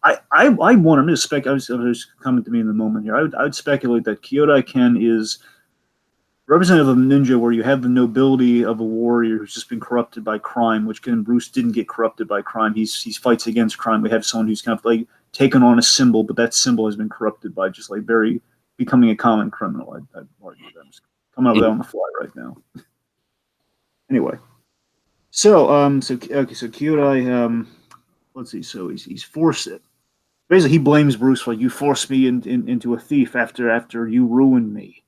I want him to spec. I was coming to me in the moment here. I would speculate that Kyoto-ken is representative of a ninja, where you have the nobility of a warrior who's just been corrupted by crime, which Bruce didn't get corrupted by crime. He fights against crime. We have someone who's kind of like taken on a symbol, but that symbol has been corrupted by just like becoming a common criminal. I'd argue that. I'm just coming up with that on the fly right now. Anyway, so Kyoto, let's see. So he's forced it. Basically, he blames Bruce for, you forced me into a thief after you ruined me.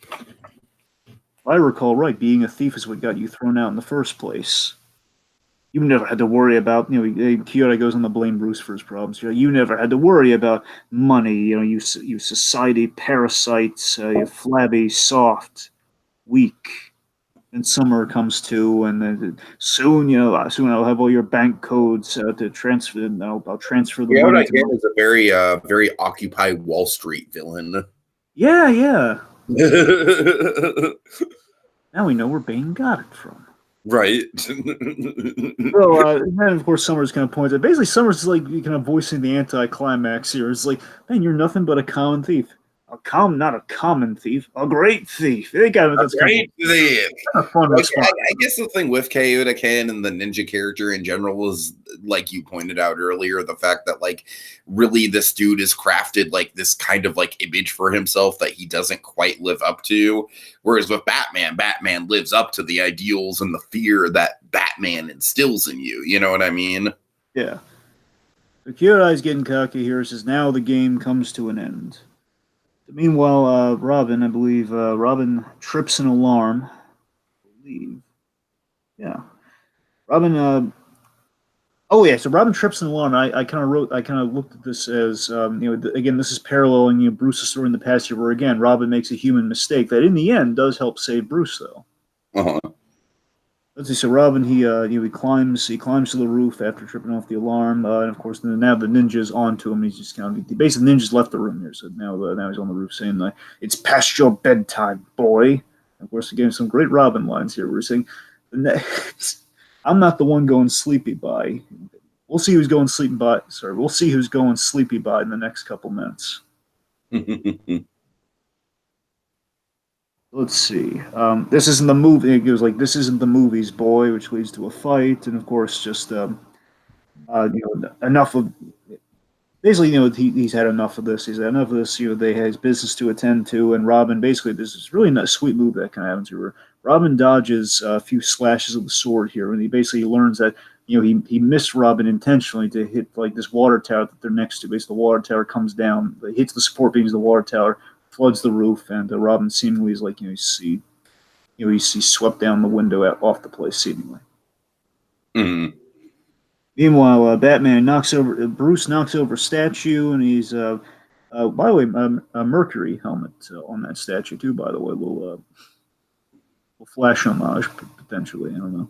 If I recall right, being a thief is what got you thrown out in the first place. You never had to worry about, Kyoto goes on to blame Bruce for his problems. You never had to worry about money. You society parasites, you flabby, soft, weak. And Summer comes to, and then soon I'll have all your bank codes to transfer. And I'll transfer the money. Again, is a very, very Occupy Wall Street villain. Yeah. Now we know where Bane got it from. Right. So, and then of course Summers kind of points out. Basically, Summers is like kind of voicing the anti-climax here. It's like, man, you're nothing but a common thief. Not a common thief, a great thief. They got it. That's a great thief. Fun response. I guess the thing with Kyoto-ken and the ninja character in general is, like you pointed out earlier, the fact that like really this dude is crafted like this kind of like image for himself that he doesn't quite live up to. Whereas with Batman lives up to the ideals and the fear that Batman instills in you. You know what I mean? Yeah. So Kyoto's getting cocky here. Says now the game comes to an end. Meanwhile, Robin, I believe, Robin trips an alarm. Yeah. Robin, so Robin trips an alarm. I kind of looked at this as, again, this is paralleling, Bruce's story in the past year, where, again, Robin makes a human mistake that in the end does help save Bruce, though. Uh-huh. Let's see. So Robin, he climbs to the roof after tripping off the alarm, and of course now the ninja's onto him. He's just kind of basically the ninja's left the room here, so now he's on the roof saying, "It's past your bedtime, boy." And of course, again, some great Robin lines here. We're saying, "I'm not the one going sleepy by." We'll see who's going sleepy by. Sorry, we'll see who's going sleepy by in the next couple minutes. Let's see. This isn't the movie. It goes like, "This isn't the movies, boy," which leads to a fight, and of course, just enough of basically, he's had enough of this. He's had enough of this. They has business to attend to, and Robin basically there's this really nice, sweet move that kind of happens to her. Robin dodges a few slashes of the sword here, and he basically learns that he missed Robin intentionally to hit like this water tower that they're next to. Basically, the water tower comes down, hits the support beams of the water tower, floods the roof, and Robin seemingly is like he's swept down the window off the place seemingly. Mm-hmm. Meanwhile, Bruce knocks over a statue, and he's by the way, a Mercury helmet on that statue too. By the way, little flash homage potentially. I don't know.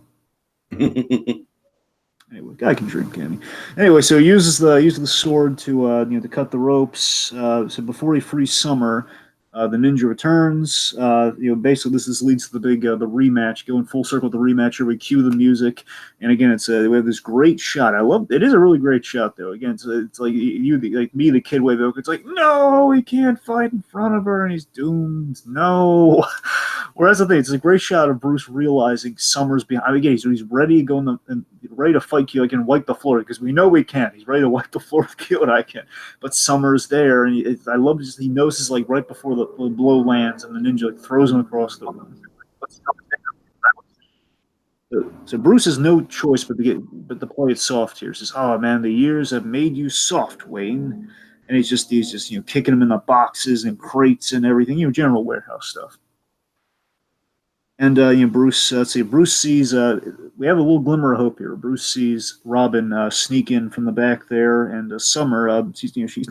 Anyway, guy can drink, can he? Anyway, so he uses the sword to cut the ropes. So before he frees Summer, the ninja returns. Basically this leads to the big the rematch, going full circle with the rematch. Here we cue the music, and again we have this great shot. I love it. Is a really great shot though. Again, it's like like me, the kid wave. It's like no, he can't fight in front of her, and he's doomed. No. Whereas the thing, it's a great shot of Bruce realizing Summer's behind. I mean, again, he's ready to go and ready to fight Kyodai and wipe the floor because we know we can't. He's ready to wipe the floor with Kyodai can, but Summer's there, and I love just he notices like right before the blow lands, and the ninja like throws him across the room. So Bruce has no choice but to play it soft here. He says, "Oh man, the years have made you soft, Wayne," and he's just kicking him in the boxes and crates and everything, general warehouse stuff. And Bruce. Let's see. Bruce sees. We have a little glimmer of hope here. Bruce sees Robin sneak in from the back there, and Summer. She's.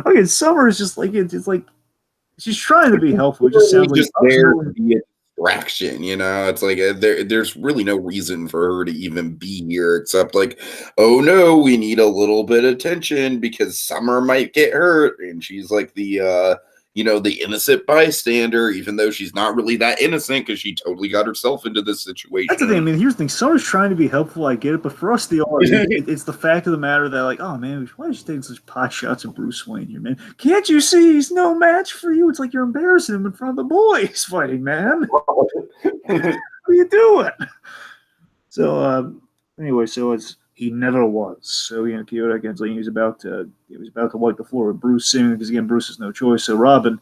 Okay, Summer is just like it's like she's trying to be helpful. It just sounds like just there to be a distraction. It's like there's really no reason for her to even be here except like, oh no, we need a little bit of attention because Summer might get hurt, and she's like the the innocent bystander, even though she's not really that innocent because she totally got herself into this situation. That's the thing. I mean, here's the thing. Summer's trying to be helpful. I get it, but for us, the audience, it's the fact of the matter that, like, oh man, why are you taking such pot shots at Bruce Wayne here, man? Can't you see he's no match for you? It's like you're embarrassing him in front of the boys fighting, man. What are you doing? So anyway, he never was. So Kyodai again, like he was about to wipe the floor with Bruce, seemingly because again Bruce has no choice. So Robin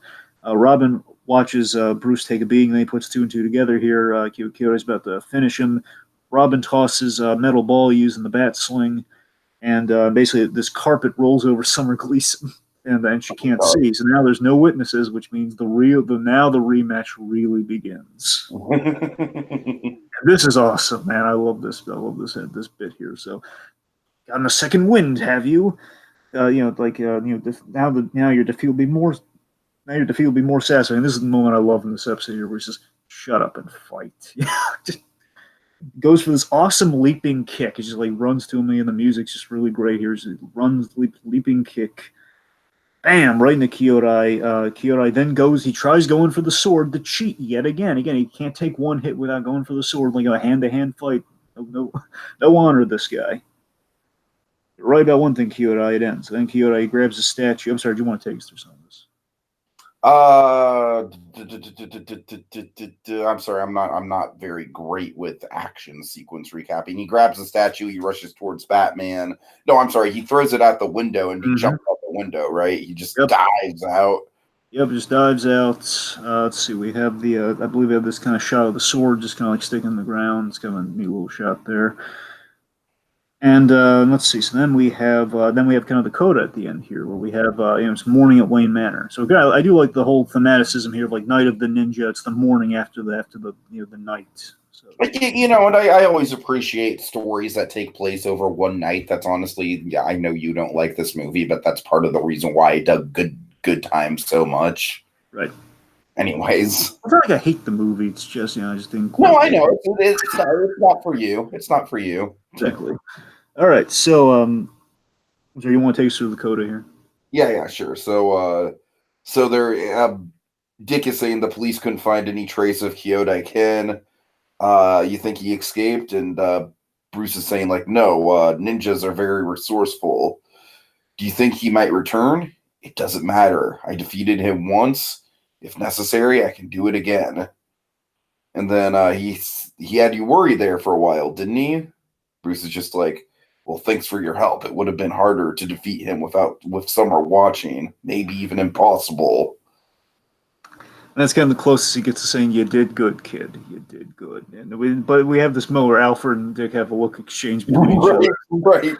watches Bruce take a beating, and then he puts two and two together here. Kyodai's about to finish him. Robin tosses a metal ball using the bat sling, and basically this carpet rolls over Summer Gleason, and then she can't see. So now there's no witnesses, which means the rematch really begins. This is awesome, man. I love this bit here. So, gotten a second wind, have you? Now your defeat will be more. Now your defeat will be more satisfying. This is the moment I love in this episode here, where he says, "Shut up and fight." Just goes for this awesome leaping kick. He just like runs to him, and the music's just really great here. He runs, leaping kick. Bam! Right into Kyodai. Kyodai then he tries going for the sword to cheat yet again. Again, he can't take one hit without going for the sword, like a hand-to-hand fight. No honor this guy. You're right about one thing, Kyodai, it ends. Then Kyodai grabs a statue. I'm sorry, do you want to take us through some of this? I'm sorry, I'm not very great with action sequence recapping. He grabs the statue, he rushes towards Batman. No, I'm sorry, he throws it out the window and he jumps out the window, right? He just dives out. Yep, just dives out. Let's see, we have I believe we have this kind of shot of the sword just kind of like sticking in the ground. It's kind of a neat little shot there. And let's see. So then we have kind of the coda at the end here, where we have it's morning at Wayne Manor. So I do like the whole thematicism here of like Night of the Ninja. It's the morning after the the night. So. And I always appreciate stories that take place over one night. That's honestly, I know you don't like this movie, but that's part of the reason why I dug Good Times so much. Right. Anyways, it's not like I hate the movie. It's just I just didn't. No, I know it's not for you. It's not for you. Exactly. All right, so you want to take us through the coda here? Yeah, sure. So there, Dick is saying the police couldn't find any trace of Kyodai Ken. You think he escaped? And Bruce is saying like, no, ninjas are very resourceful. Do you think he might return? It doesn't matter. I defeated him once. If necessary, I can do it again. And then he had you worried there for a while, didn't he? Bruce is just like, Well, thanks for your help. It would have been harder to defeat him with Summer watching, maybe even impossible. And that's kind of the closest he gets to saying, "You did good, kid. You did good." But we have this moment where Alfred and Dick have a look exchange between each other. Right.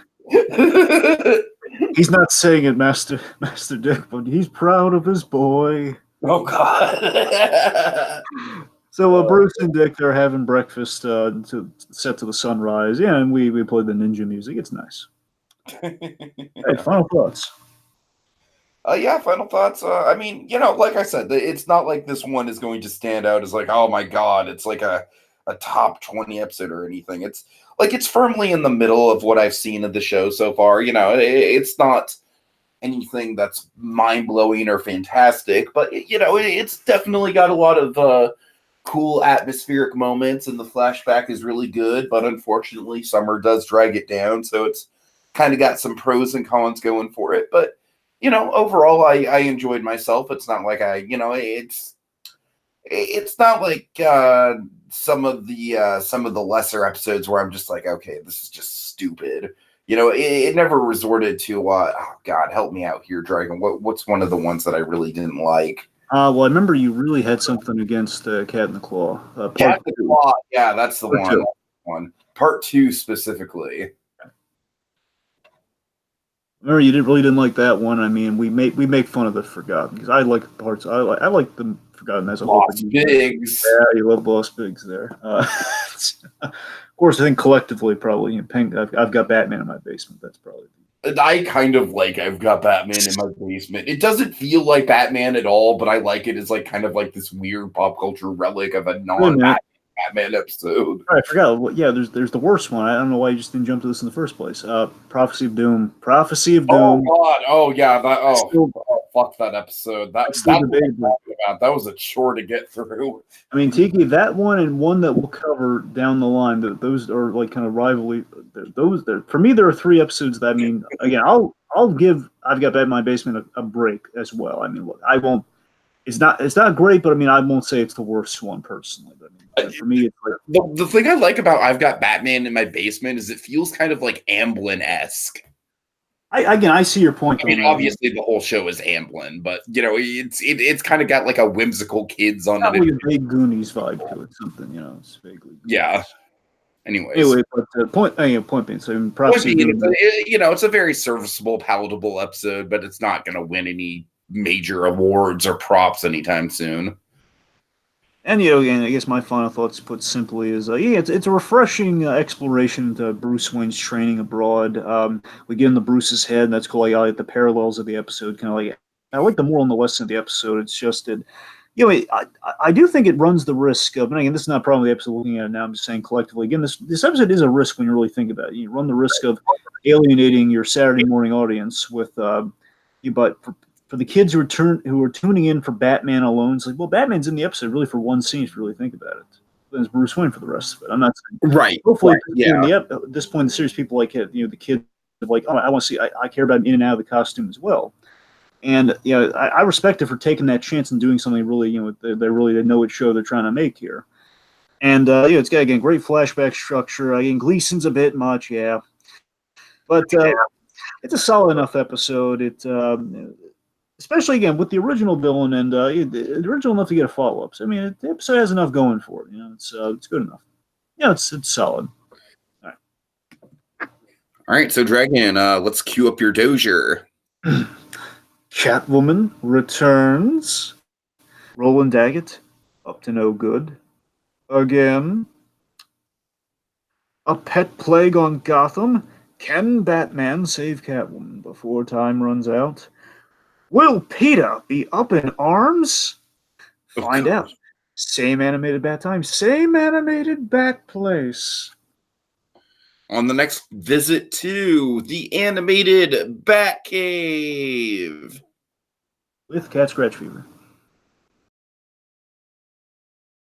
He's not saying it, Master Dick, but he's proud of his boy. Oh God. So Bruce and Dick are having breakfast to set to the sunrise. Yeah, and we play the ninja music. It's nice. Hey, final thoughts. Yeah, final thoughts. I mean, like I said, it's not like this one is going to stand out as like, oh my God, it's like a top 20 episode or anything. It's like it's firmly in the middle of what I've seen of the show so far. It's not anything that's mind blowing or fantastic, but it's definitely got a lot of cool atmospheric moments, and the flashback is really good. But unfortunately, Summer does drag it down, so it's kind of got some pros and cons going for it. But overall, I enjoyed myself. It's not like it's not like some of the lesser episodes where I'm just like, okay, this is just stupid. It never resorted to oh God, help me out here, Dragon. What's one of the ones that I really didn't like? Well, I remember you really had something against Cat in the Claw. Cat in the Claw, yeah, that's the one. Part 2 specifically. Remember, you really didn't like that one. I mean, we make fun of the Forgotten because I like the parts. I like the Forgotten as a whole. Boss Biggs. Yeah, you love Boss Biggs there. Of course, I think collectively, probably, I've got Batman in my basement. That's probably. I kind of like I've got Batman in my basement. It doesn't feel like Batman at all, but I like it as like kind of like this weird pop culture relic of a non-Batman episode. I forgot. Well, yeah, there's the worst one. I don't know why you just didn't jump to this in the first place. Prophecy of Doom. Prophecy of Doom. Oh God! Oh yeah! Fuck that episode. That was a chore to get through. I mean, Tiki, that one and one that we'll cover down the line. Those are like kind of rivalry. Those there for me. There are 3 episodes that I mean. Again, I'll give I've Got Bat in My Basement a break as well. I mean, look, I won't. It's not great, but I mean, I won't say it's the worst one personally. But I mean, for me, it's like the thing I like about I've Got Batman in My Basement is it feels kind of like Amblin-esque. I see your point. I mean, obviously the whole show is Amblin, but it's kind of got like a whimsical kids on it. Like a big Goonies vibe to it, something it's vaguely. Goonies. Yeah. Anyway, but the point being, so it's a very serviceable, palatable episode, but it's not going to win any major awards or props anytime soon. And again, I guess my final thoughts, put simply, is it's a refreshing exploration into Bruce Wayne's training abroad. We get into Bruce's head, and that's cool. I like the parallels of the episode. Kind of like I like the moral and the lesson of the episode. It's just that I do think it runs the risk of, and again, this is not probably the episode looking at it now. I'm just saying collectively. Again, this episode is a risk when you really think about it. You run the risk of alienating your Saturday morning audience with, but for the kids who are tuning in for Batman alone, it's like, well, Batman's in the episode really for one scene if you really think about it. Then it's Bruce Wayne for the rest of it. I'm not saying right. Hopefully, at this point in the series, people like it. The kids are like, oh, I want to see. I care about him in and out of the costume as well. And I respect it for taking that chance and doing something really, they know what show they're trying to make here. And it's got again great flashback structure. Again, Gleason's a bit much, yeah, but it's a solid enough episode. It especially again with the original villain and the original enough to get a follow up. So I mean, the episode has enough going for it. It's good enough. Yeah, it's solid. All right. So Dragon, let's cue up your Dozier. Catwoman returns. Roland Daggett, up to no good. Again. A pet plague on Gotham. Can Batman save Catwoman before time runs out? Will Peter be up in arms? Find out. Same animated Bat time, same animated Bat place. On the next visit to the animated Batcave. With Cat Scratch Fever.